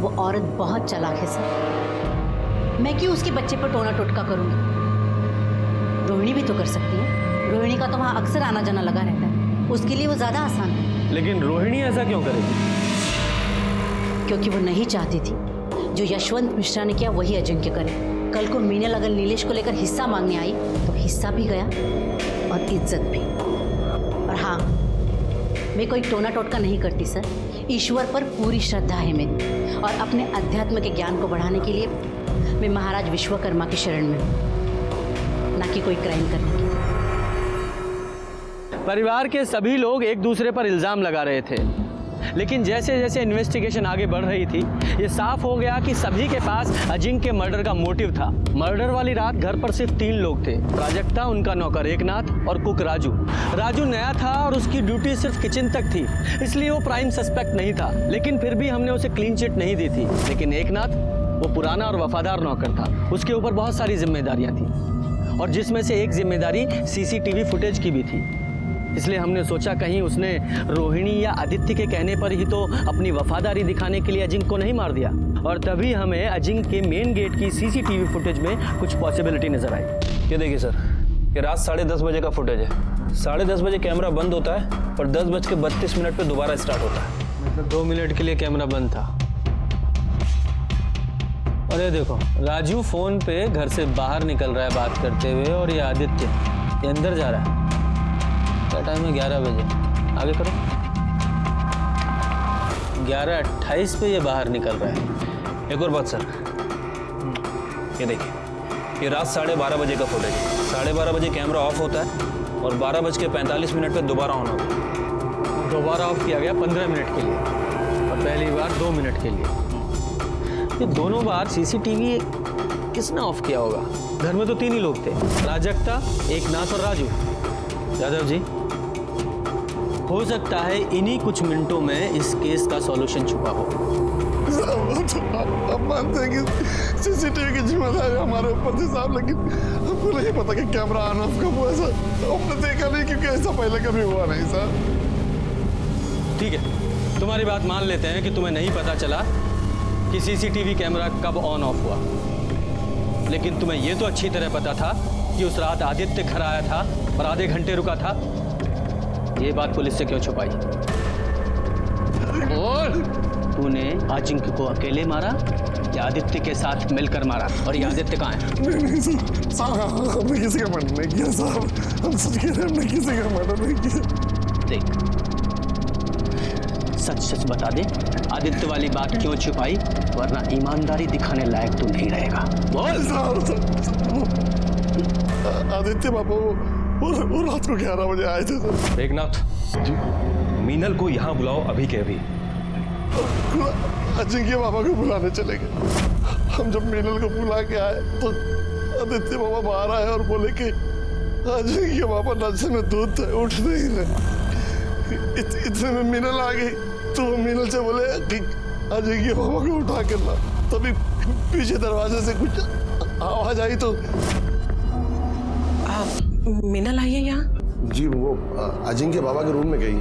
वो औरत बहुत चालाक है सर। मैं क्यों उसके बच्चे पर टोना टोटका करूंगी? रोहिणी भी तो कर सकती है। रोहिणी का तो वहां अक्सर आना जाना लगा रहता है, उसके लिए वो ज्यादा आसान है। लेकिन रोहिणी ऐसा क्यों करेगी? क्योंकि वो नहीं चाहती थी जो यशवंत मिश्रा ने किया वही अजिंक्य करे। कल को मीनल अगर नीलेश को लेकर हिस्सा मांगने आई तो हिस्सा भी गया और इज्जत भी। और हाँ, मैं कोई टोना टोटका नहीं करती सर। ईश्वर पर पूरी श्रद्धा है मेरी, और अपने अध्यात्म के ज्ञान को बढ़ाने के लिए मैं महाराज विश्वकर्मा की शरण में हूँ, ना कि कोई क्राइम करने की। परिवार के सभी लोग एक दूसरे पर इल्जाम लगा रहे थे, लेकिन जैसे जैसे इन्वेस्टिगेशन आगे बढ़ रही थी, ये साफ हो गया कि सभी के पास अजिंक्य मर्डर का मोटिव था। मर्डर वाली रात घर पर सिर्फ 3 लोग थे, प्राजक्ता, उनका नौकर एकनाथ और कुक राजू। राजू नया था और उसकी ड्यूटी सिर्फ किचन तक थी, इसलिए वो प्राइम सस्पेक्ट नहीं था, लेकिन फिर भी हमने उसे क्लीन चिट नहीं दी थी। लेकिन एकनाथ, वो पुराना और वफादार नौकर था, उसके ऊपर बहुत सारी जिम्मेदारियां थी, और जिसमें से एक जिम्मेदारी सीसीटीवी फुटेज की भी थी। इसलिए हमने सोचा कहीं उसने रोहिणी या आदित्य के कहने पर ही तो अपनी वफादारी दिखाने के लिए अजिंक्य को नहीं मार दिया। और तभी हमें अजिंक्य के मेन गेट की सीसीटीवी फुटेज में कुछ पॉसिबिलिटी नजर आई। ये देखिए सर, ये रात 10:30 बजे का फुटेज है। 10:30 बजे कैमरा बंद होता है और 10:32 पे दोबारा स्टार्ट होता है। मतलब 2 मिनट के लिए कैमरा बंद था। और ये देखो, राजू फोन पे घर से बाहर निकल रहा है बात करते हुए, और ये आदित्य ये अंदर जा रहा है। क्या टाइम है? 11 बजे। आगे करो। 11:28 पे ये बाहर निकल रहा है। एक और बात सर, ये देखिए, ये रात 12:30 बजे का फुटेज है। 12:30 बजे कैमरा ऑफ होता है और 12:45 पे दोबारा ऑन होता है। दोबारा ऑफ किया गया 15 मिनट के लिए, और पहली बार 2 मिनट के लिए। ये दोनों बार सीसीटीवी किसने ऑफ किया होगा? घर में तो 3 ही लोग थे, प्राजक्ता, एकनाथ और राजू। यादव जी, हो सकता है इन्हीं कुछ मिनटों में इस केस का सॉल्यूशन छुपा हो। अब मानते हैं कि सीसीटीवी की जिम्मेदारी हमारे ऊपर थी साहब, लेकिन हमको नहीं पता कि कैमरा ऑन ऑफ कब हुआ सर। हमने देखा नहीं, क्योंकि ऐसा पहले कभी हुआ नहीं सर। ठीक है, तुम्हारी बात मान लेते हैं कि तुम्हें नहीं पता चला कि सीसीटीवी कैमरा कब ऑन ऑफ हुआ, लेकिन तुम्हें यह तो अच्छी तरह पता था कि उस रात आदित्य घर आया था और आधे घंटे रुका था। ये बात पुलिस से क्यों छुपाई? और तूने अजिंक्य को अकेले मारा या आदित्य के साथ मिलकर मारा? और ये आदित्य कहाँ है? नहीं साहब, हमने किसी का मर्डर नहीं किया साहब। हम सच कह रहे हैं, हमने किसी का मर्डर नहीं किया। देख, सच सच बता दे, आदित्य वाली बात क्यों छुपाई? वरना ईमानदारी दिखाने लायक तू नहीं रहेगा। बोल। आदित्य बाबू वो रात को 11 बजे आए थे सर। एकनाथ जी, मीनल को यहाँ बुलाओ अभी के अभी। अजिंक्य बाबा को बुलाने चले गए। हम जब मीनल को बुला के आए तो आदित्य बाबा बाहर आए और बोले कि अजय के पापा नशे में दूध थे, उठ नहीं रहे। इतने में मीनल आ गई तो मीनल से बोले कि अजय के पापा को उठा कर ला। तभी पीछे दरवाजे से कुछ आवाज आई तो मीनल आई है यहाँ? जी वो अजय के बाबा के रूम में गई।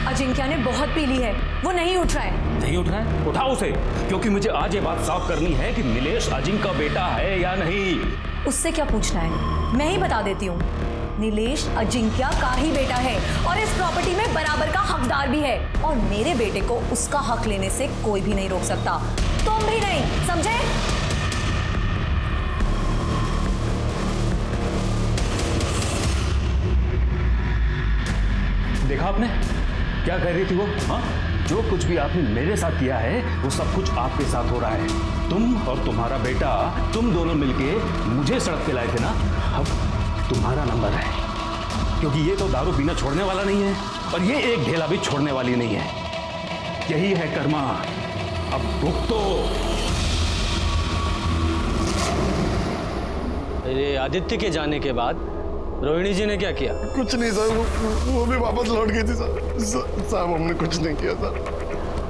अजिंक्य ने बहुत पी ली है, वो नहीं उठ रहा है। नहीं उठ रहा है? उठाओ उसे, क्योंकि मुझे आज ये बात साफ करनी है कि नीलेश अजिंक्य का बेटा है या नहीं। उससे क्या पूछना है, मैं ही बता देती हूँ। नीलेश अजिंक्य का ही बेटा है और इस प्रॉपर्टी में बराबर का हकदार भी है, और मेरे बेटे को उसका हक लेने से कोई भी नहीं रोक सकता, तुम भी नहीं, समझे? देखा आपने क्या कह रही थी वो? हाँ, जो कुछ भी आपने मेरे साथ किया है वो सब कुछ आपके साथ हो रहा है। तुम और तुम्हारा बेटा, तुम दोनों मिलके मुझे सड़क पे लाए थे ना, अब तुम्हारा नंबर है, क्योंकि ये तो दारू पीना छोड़ने वाला नहीं है और ये एक ढेला भी छोड़ने वाली नहीं है। यही है कर्मा, अब भुगतो। अरे आदित्य के जाने के बाद रोहिणी जी ने क्या किया? कुछ नहीं सर, वो भी वापस लौट गई थी सर। साहब हमने कुछ नहीं किया सर।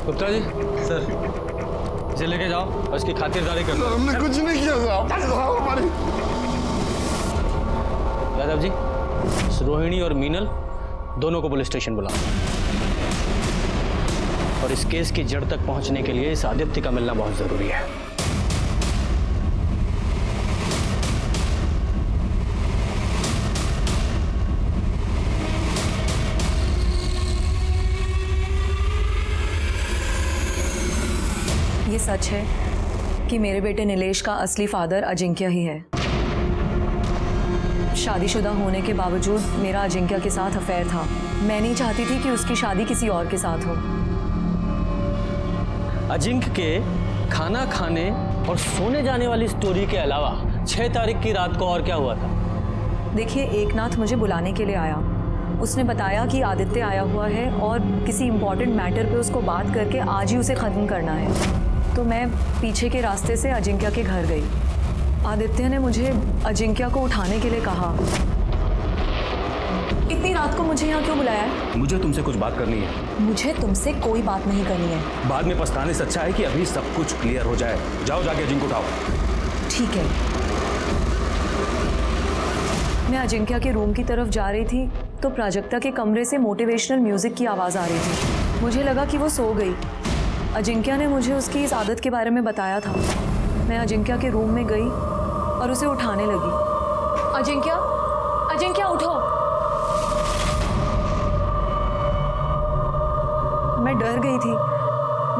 गुप्ता जी, सर इसे लेके जाओ और इसकी खातिरदारी करो। सर हमने कुछ नहीं किया साहब, हमारी। यादव जी, रोहिणी और मीनल दोनों को पुलिस स्टेशन बुलाओ, और इस केस की जड़ तक पहुंचने के लिए इस आदित्य का मिलना बहुत जरूरी है। ये सच है कि मेरे बेटे नीलेश का असली फादर अजिंक्य ही है। शादीशुदा होने के बावजूद मेरा अजिंक्य के साथ अफेयर था। मैं नहीं चाहती थी कि उसकी शादी किसी और के साथ हो। अजिंक्य के खाना खाने और सोने जाने वाली स्टोरी के अलावा 6 तारीख की रात को और क्या हुआ था? देखिए, एकनाथ मुझे बुलाने के लिए आया। उसने बताया कि आदित्य आया हुआ है और किसी इम्पोर्टेंट मैटर पे उसको बात करके आज ही उसे ख़त्म करना है। तो मैं पीछे के रास्ते से अजिंक्य के घर गई। आदित्य ने मुझे अजिंक्य को उठाने के लिए कहा। इतनी रात को मुझे यहाँ क्यों बुलाया है? मुझे तुमसे कुछ बात करनी है। मुझे तुमसे कोई बात नहीं करनी है। बाद में पछताने से अच्छा है कि अभी सब कुछ क्लियर हो जाए। जाओ जाके अजिंक्य को उठाओ। ठीक है। मैं अजिंक्य के रूम की तरफ जा रही थी तो प्राजक्ता के कमरे से मोटिवेशनल म्यूजिक की आवाज़ आ रही थी। मुझे लगा कि वो सो गई। अजिंक्य ने मुझे उसकी इस आदत के बारे में बताया था। मैं अजिंक्य के रूम में गई और उसे उठाने लगी। अजिंक्य, अजिंक्य उठो। मैं डर गई थी।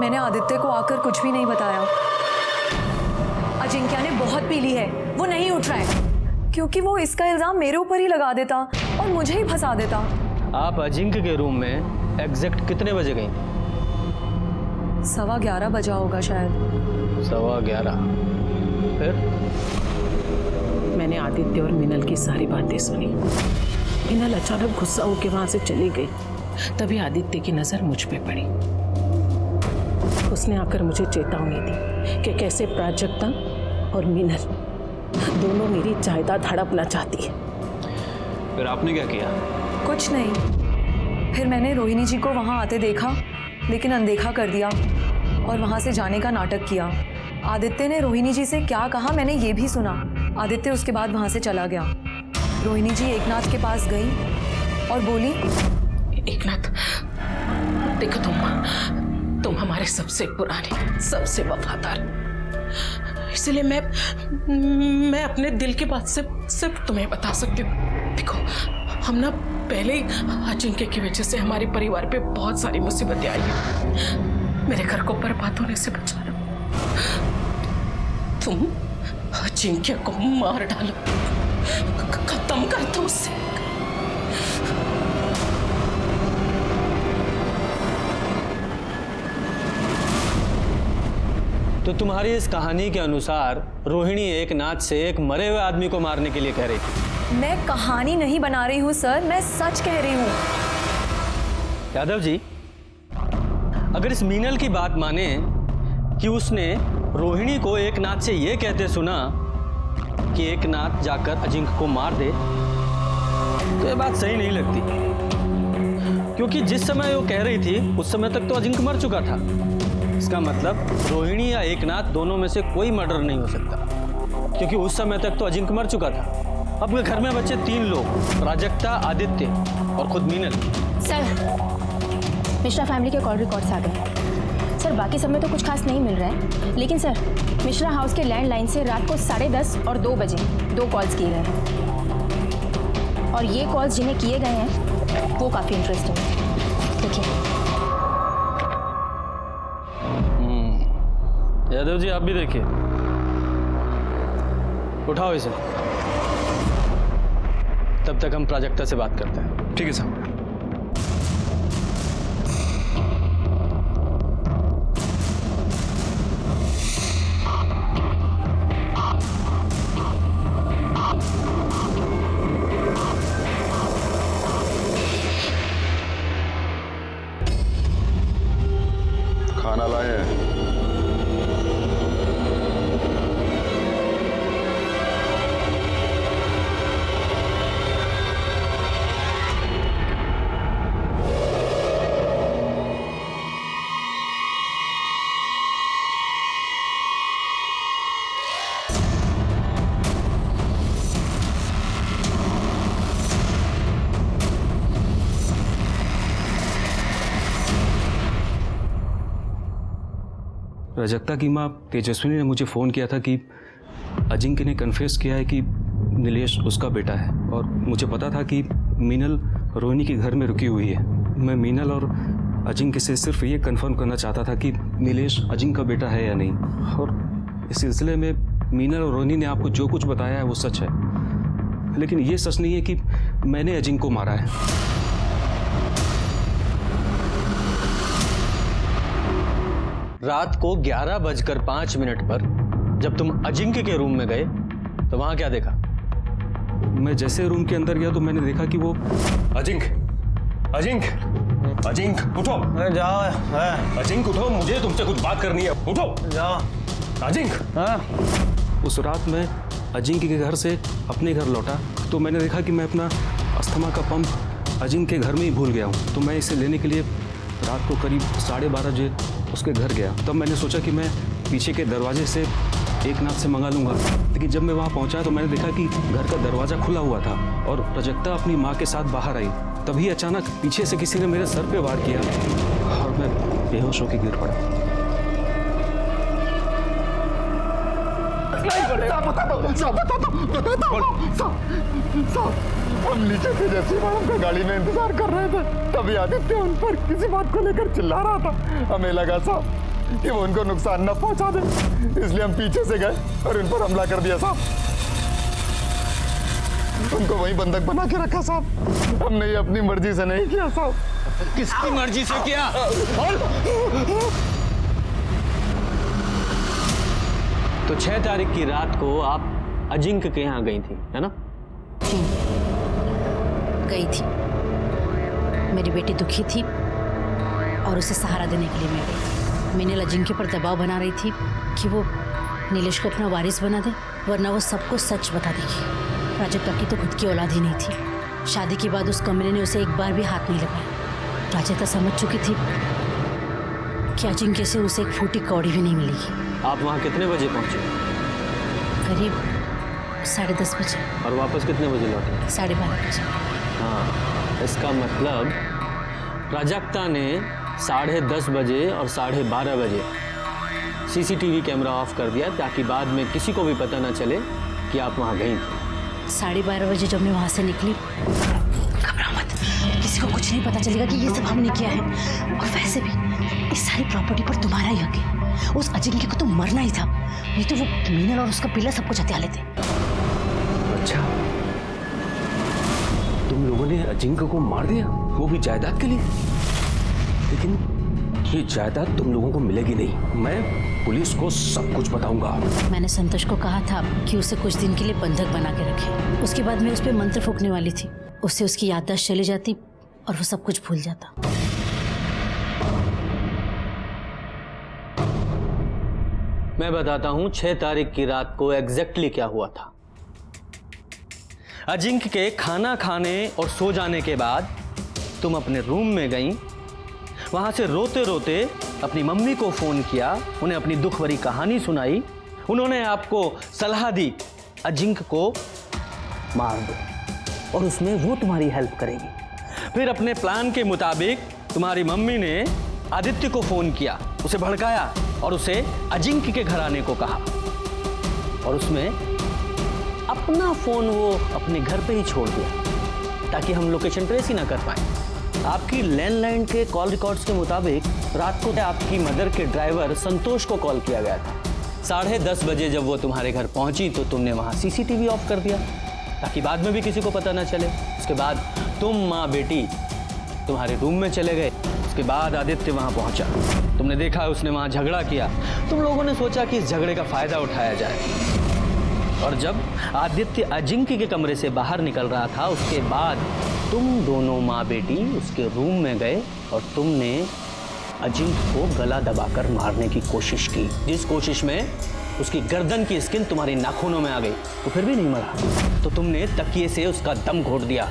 मैंने आदित्य को आकर कुछ भी नहीं बताया। अजिंक्य ने बहुत पी ली है, वो नहीं उठ रहा है, क्योंकि वो इसका इल्जाम मेरे ऊपर ही लगा देता और मुझे ही फंसा देता। आप अजिंक्य के रूम में एग्जैक्ट कितने बजे गई? 11:15 बजा होगा शायद। 11:15। फिर? मैंने आदित्य और मीनल की सारी बातें सुनी। मीनल अचानक गुस्सा होकर वहां से चली गई। तभी आदित्य की नजर मुझ पे पड़ी। उसने आकर मुझे चेतावनी दी कि कैसे प्राजक्ता और मीनल दोनों मेरी जायदाद हड़पना चाहती है। फिर आपने क्या किया? कुछ नहीं। फिर मैंने रोहिणी जी को वहां आते देखा, लेकिन अनदेखा कर दिया और वहां से जाने का नाटक किया। आदित्य ने रोहिणी जी से क्या कहा मैंने ये भी सुना। आदित्य उसके बाद वहां से चला गया। रोहिणी जी एकनाथ के पास गई और बोली, एकनाथ देखो, तुम हमारे सबसे पुराने, सबसे वफादार, इसलिए मैं अपने दिल की बात सिर्फ तुम्हें बता सकती हूँ। देखो, हम ना पहले ही अजिंक्य की वजह से हमारे परिवार पे बहुत सारी मुसीबतें आई हैं। मेरे घर को बर्बाद होने से बचाना, तुम अजिंक्य को मार डालो, खत्म कर दो उससे। तो तुम्हारी इस कहानी के अनुसार रोहिणी एकनाथ से एक मरे हुए आदमी को मारने के लिए कह रही थी। मैं कहानी नहीं बना रही हूँ सर, मैं सच कह रही हूँ। यादव जी, अगर इस मीनल की बात माने कि उसने रोहिणी को एकनाथ से ये कहते सुना कि एकनाथ जाकर अजिंक्य को मार दे, तो ये बात सही नहीं लगती, क्योंकि जिस समय वो कह रही थी उस समय तक तो अजिंक्य मर चुका था। इसका मतलब रोहिणी या एकनाथ दोनों में से कोई मर्डर नहीं हो सकता, क्योंकि उस समय तक तो अजिंक्य मर चुका था। अब घर में बचे 3 लोग, प्राजक्ता, आदित्य और खुद मीनल। सर, मिश्रा फैमिली के कॉल रिकॉर्ड्स आ गए। सर, बाकी सब में तो कुछ खास नहीं मिल रहा है, लेकिन सर मिश्रा हाउस के लैंडलाइन से रात को 10:30 और 2 बजे 2 कॉल्स किए गए हैं, और ये कॉल्स जिन्हें किए गए हैं वो काफ़ी इंटरेस्टिंग है। देखिए। यादव जी, आप भी देखिए। उठाओ इसे, तब तक हम प्राजक्ता से बात करते हैं। ठीक है साहब। खाना लाए हैं। प्राजक्ता की माँ तेजस्विनी ने मुझे फ़ोन किया था कि अजिंक्य ने कन्फेस किया है कि नीलेश उसका बेटा है, और मुझे पता था कि मीनल रोहिणी के घर में रुकी हुई है। मैं मीनल और अजिंक्य से सिर्फ ये कंफर्म करना चाहता था कि नीलेश अजिंक्य का बेटा है या नहीं, और इस सिलसिले में मीनल और रोहिणी ने आपको जो कुछ बताया है वो सच है, लेकिन ये सच नहीं है कि मैंने अजिंक्य को मारा है। रात को 11:05 पर जब तुम अजिंक्य के रूम में गए तो वहां क्या देखा? मैं जैसे रूम के अंदर गया तो मैंने देखा कि वो अजिंक्य उठो। जाओ। अजिंक्य उठो, मुझे तुमसे कुछ बात करनी है। उठो जाओ। अजिंक्य। उस रात मैं अजिंक्य के घर से अपने घर लौटा तो मैंने देखा कि मैं अपना अस्थमा का पंप अजिंक्य के घर में ही भूल गया हूँ। तो मैं इसे लेने के लिए रात को करीब 12:30 बजे उसके घर गया। तब मैंने सोचा कि मैं पीछे के दरवाजे से एकनाथ से मंगा लूँगा, लेकिन जब मैं वहाँ पहुँचा तो मैंने देखा कि घर का दरवाज़ा खुला हुआ था और प्राजक्ता अपनी माँ के साथ बाहर आई। तभी अचानक पीछे से किसी ने मेरे सर पे वार किया और मैं बेहोश होकर गिर पड़ा। हम नीचे थे, जैसे मैडम का गाड़ी में इंतजार कर रहे थे, तभी आदित्य उन पर किसी बात को लेकर चिल्ला रहा था। हमें लगा साहब कि वो उनको नुकसान न पहुंचा दे, इसलिए हम पीछे से गए और उन पर हमला कर दिया साहब। उनको वहीं बंधक बना के रखा साहब। हमने ये अपनी मर्जी से नहीं किया साहब। किसकी मर्जी से किया? तो 6 तारीख की रात को आप अजिंक्य के यहाँ गई थी, है ना? गई थी। मेरी बेटी दुखी थी और उसे सहारा देने के लिए मैं गई। मीनल अजिंक्य पर दबाव बना रही थी कि वो नीलेश को अपना वारिस बना दे, वरना वो सबको सच बता देगी। प्राजक्ता की तो खुद की औलाद ही नहीं थी। शादी के बाद उस कमरे ने उसे एक बार भी हाथ नहीं लगाया। प्राजक्ता समझ चुकी थी कि अजिंक्य से उसे एक फूटी कौड़ी भी नहीं मिलेगी। आप वहाँ कितने बजे पहुँचे? करीब 10:30 बजे। और वापस कितने बजे लौटे? 12:30 बजे। हाँ, इसका मतलब प्राजक्ता ने 10:30 बजे और 12:30 बजे CCTV कैमरा ऑफ कर दिया ताकि बाद में किसी को भी पता ना चले कि आप वहाँ गई थी। 12:30 बजे जब मैं वहाँ से निकली, घबरा मत, किसी को कुछ नहीं पता चलेगा कि ये सब हमने किया है। और वैसे भी इस सारी प्रॉपर्टी पर तुम्हारा ही हक है। उस अजिंक्य को तो मरना ही था, नहीं तो वो मीनल और उसका पिल्ला सब कुछ हत्या लेते। अच्छा, तुम लोगों ने अजिंक्य को मार दिया, वो भी जायदाद के लिए? लेकिन ये जायदाद तुम लोगों को मिलेगी नहीं। मैं पुलिस को सब कुछ बताऊंगा। मैंने संतोष को कहा था कि उसे कुछ दिन के लिए बंधक बना के रखे। उसके बाद मैं उस पर मंत्र फूंकने वाली थी। उससे उसकी याददाश्त चली जाती और वो सब कुछ भूल जाता। मैं बताता हूं 6 तारीख की रात को एग्जैक्टली क्या हुआ था। अजिंक्य के खाना खाने और सो जाने के बाद तुम अपने रूम में गई, वहां से रोते रोते अपनी मम्मी को फोन किया, उन्हें अपनी दुख भरी कहानी सुनाई। उन्होंने आपको सलाह दी अजिंक्य को मार दो और उसमें वो तुम्हारी हेल्प करेगी। फिर अपने प्लान के मुताबिक तुम्हारी मम्मी ने आदित्य को फोन किया, उसे भड़काया और उसे अजिंक्य के घर आने को कहा, और उसमें अपना फोन वो अपने घर पे ही छोड़ दिया ताकि हम लोकेशन ट्रेस ही ना कर पाए। आपकी लैंडलाइन के कॉल रिकॉर्ड्स के मुताबिक रात को आपकी मदर के ड्राइवर संतोष को कॉल किया गया था। 10:30 बजे जब वो तुम्हारे घर पहुंची तो तुमने वहां सीसीटीवी ऑफ कर दिया ताकि बाद में भी किसी को पता ना चले। उसके बाद तुम माँ बेटी तुम्हारे रूम में चले गए। उसके बाद आदित्य वहां पहुंचा, तुमने देखा उसने वहां झगड़ा किया। तुम लोगों ने सोचा कि इस झगड़े का फायदा उठाया जाए, और जब आदित्य अजिंक्य के कमरे से बाहर निकल रहा था उसके बाद तुम दोनों माँ बेटी उसके रूम में गए और तुमने अजिंक्य को गला दबाकर मारने की कोशिश की, जिस कोशिश में उसकी गर्दन की स्किन तुम्हारी नाखूनों में आ गई। तो फिर भी नहीं मरा तो तुमने तकिए से उसका दम घोट दिया।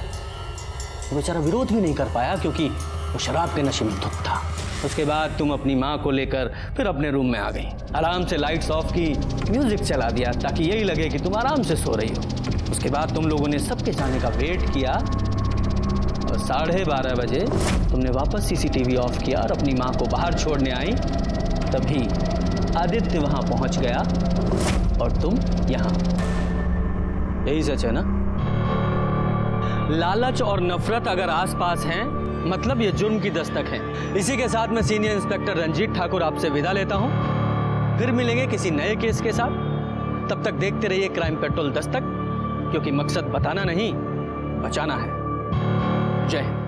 वो बेचारा विरोध भी नहीं कर पाया क्योंकि वो शराब के नशे में धुत था। उसके बाद तुम अपनी माँ को लेकर फिर अपने रूम में आ गई, आराम से लाइट्स ऑफ की, म्यूजिक चला दिया ताकि यही लगे कि तुम आराम से सो रही हो। उसके बाद तुम लोगों ने सबके जाने का वेट किया और 12:30 बजे तुमने वापस सीसीटीवी ऑफ किया और अपनी माँ को बाहर छोड़ने आई। तभी आदित्य वहां पहुंच गया और तुम यहां। यही सच है ना? लालच और नफरत अगर आसपास हैं मतलब ये जुर्म की दस्तक है। इसी के साथ मैं सीनियर इंस्पेक्टर रंजीत ठाकुर आपसे विदा लेता हूं। फिर मिलेंगे किसी नए केस के साथ। तब तक देखते रहिए क्राइम पेट्रोल दस्तक, क्योंकि मकसद बताना नहीं बचाना है। जय हिंद।